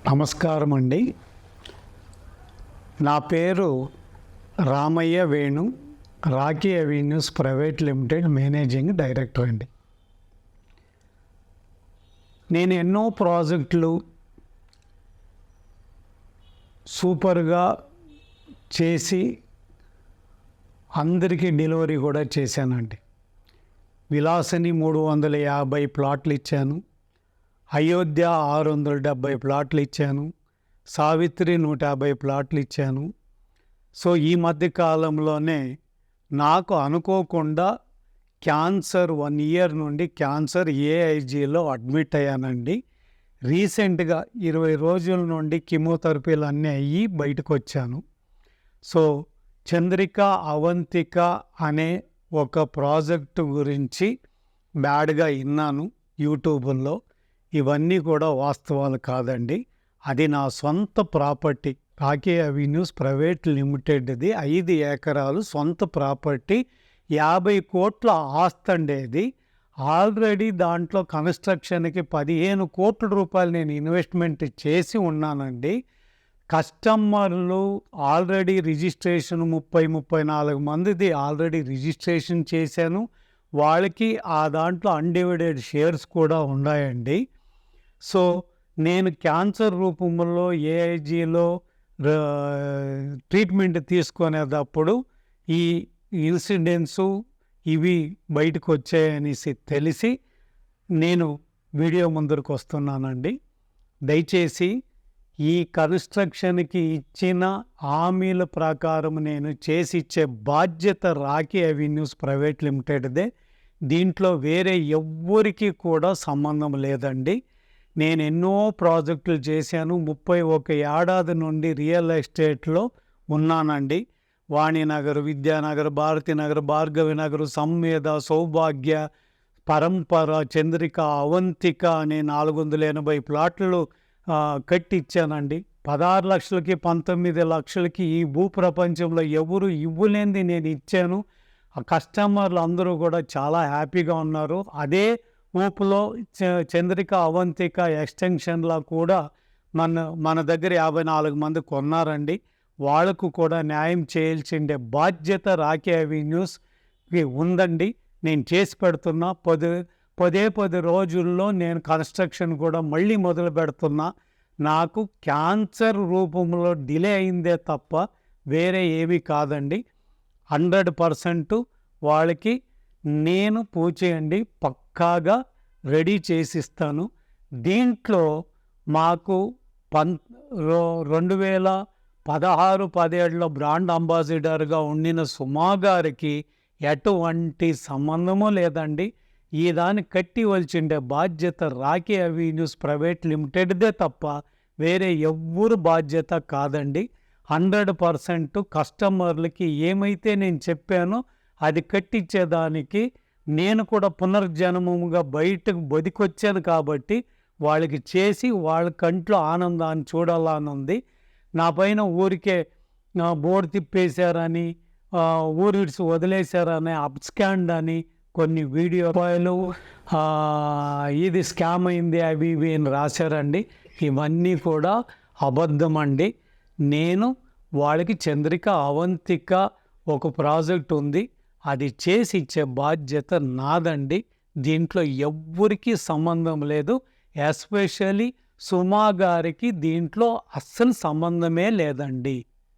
నమస్కారం అండి. నా పేరు Ramayya Venu, Rocky Avenues private limited managing director అండి. నేను ఎన్నో ప్రాజెక్టులు సూపర్గా చేసి అందరికీ డెలివరీ కూడా చేశానండి. విలాసని 350 ప్లాట్లు ఇచ్చాను, అయోధ్య 670 ప్లాట్లు ఇచ్చాను, సావిత్రి 150 ప్లాట్లు ఇచ్చాను. సో ఈ మధ్య కాలంలోనే నాకు అనుకోకుండా క్యాన్సర్ 1 ఇయర్ నుండి క్యాన్సర్ ఏఐజీలో అడ్మిట్ అయ్యానండి. రీసెంట్గా 20 రోజుల నుండి కీమోథెరపీలు అన్నీ అయ్యి బయటకు వచ్చాను. సో చంద్రిక అవంతిక అనే ఒక ప్రాజెక్టు గురించి బ్యాడ్గా విన్నాను యూట్యూబ్లో. ఇవన్నీ కూడా వాస్తవాలు కాదండి. అది నా సొంత ప్రాపర్టీ, రాకీ అవెన్యూస్ ప్రైవేట్ లిమిటెడ్ది 5 ఎకరాలు సొంత ప్రాపర్టీ, 50 కోట్ల ఆస్తి అండి. ఆల్రెడీ దాంట్లో కన్స్ట్రక్షన్కి 15 కోట్ల రూపాయలు నేను ఇన్వెస్ట్మెంట్ చేసి ఉన్నానండి. కస్టమర్లు ఆల్రెడీ రిజిస్ట్రేషన్ 30-34 మందిది ఆల్రెడీ రిజిస్ట్రేషన్ చేశాను. వాళ్ళకి ఆ దాంట్లో అన్డివైడెడ్ షేర్స్ కూడా ఉన్నాయండి. సో నేను క్యాన్సర్ రూపంలో ఏఐజీలో ట్రీట్మెంట్ తీసుకునేటప్పుడు ఈ ఇన్సిడెంట్సు ఇవి బయటకు వచ్చాయనేసి తెలిసి నేను వీడియో ముందరకు వస్తున్నానండి. దయచేసి ఈ కన్స్ట్రక్షన్కి ఇచ్చిన హామీల ప్రకారం నేను చేసి ఇచ్చే బాధ్యత రాకీ అవెన్యూస్ ప్రైవేట్ లిమిటెడ్దే. దీంట్లో వేరే ఎవ్వరికి కూడా సంబంధం లేదండి. నేను ఎన్నో ప్రాజెక్టులు చేశాను. 31 ఏడాది నుండి రియల్ ఎస్టేట్లో ఉన్నానండి. వాణినగర్, విద్యానగర్, భారతీనగర్, భార్గవినగర్, సంవేద, సౌభాగ్య, పరంపర, చంద్రిక, అవంతిక అనే 480 ప్లాట్లు కట్టిచ్చానండి. 16 లక్షలకి 19 లక్షలకి ఈ భూప్రపంచంలో ఎవరు ఇవ్వలేనిది నేను ఇచ్చాను. ఆ కస్టమర్లు అందరూ కూడా చాలా హ్యాపీగా ఉన్నారు. అదే ఊపులో చంద్రిక అవంతిక ఎక్స్టెన్షన్లో కూడా మన దగ్గర 54 మంది కొన్నారండి. వాళ్ళకు కూడా న్యాయం చేయాల్సిండే బాధ్యత రాకీ అవెన్యూస్కి ఉందండి. నేను చేసి పెడుతున్నా. 10 రోజుల్లో నేను కన్స్ట్రక్షన్ కూడా మళ్ళీ మొదలు పెడుతున్నా. నాకు క్యాన్సర్ రూపంలో డిలే అయిందే తప్ప వేరే ఏమీ కాదండి. 100% వాళ్ళకి నేను పూచేయండి పక్కాగా రెడీ చేసిస్తాను. దీంట్లో మాకు 2016-17లో బ్రాండ్ అంబాసిడర్గా ఉండిన సుమా గారికి ఎటువంటి సంబంధమూ లేదండి. ఈ దాన్ని కట్టి వల్చిండే బాధ్యత రాకీ అవెన్యూస్ ప్రైవేట్ లిమిటెడ్దే తప్ప వేరే ఎవ్వరు బాధ్యత కాదండి. 100% కస్టమర్లకి ఏమైతే నేను చెప్పానో అది కట్టించేదానికి నేను కూడా పునర్జన్మముగా బయటకు బతికొచ్చాను కాబట్టి వాళ్ళకి చేసి వాళ్ళ కంట్లో ఆనందాన్ని చూడాలని ఉంది. నా పైన ఊరికే బోర్డు తిప్పేశారని, ఊరిడ్స్ వదిలేశారని, అప్స్కాండ్ అని కొన్ని వీడియోలు ఇది స్కామ్ అయింది అవి ఇవి అని రాశారండి. ఇవన్నీ కూడా అబద్ధమండి. నేను వాళ్ళకి చంద్రిక అవంతిక ఒక ప్రాజెక్ట్ ఉంది, అది చేసి ఇచ్చే బాధ్యత నాదండి. దీంట్లో ఎవ్వరికి సంబంధం లేదు. ఎస్పెషల్లీ సుమా గారికి దీంట్లో అస్సలు సంబంధమే లేదండి.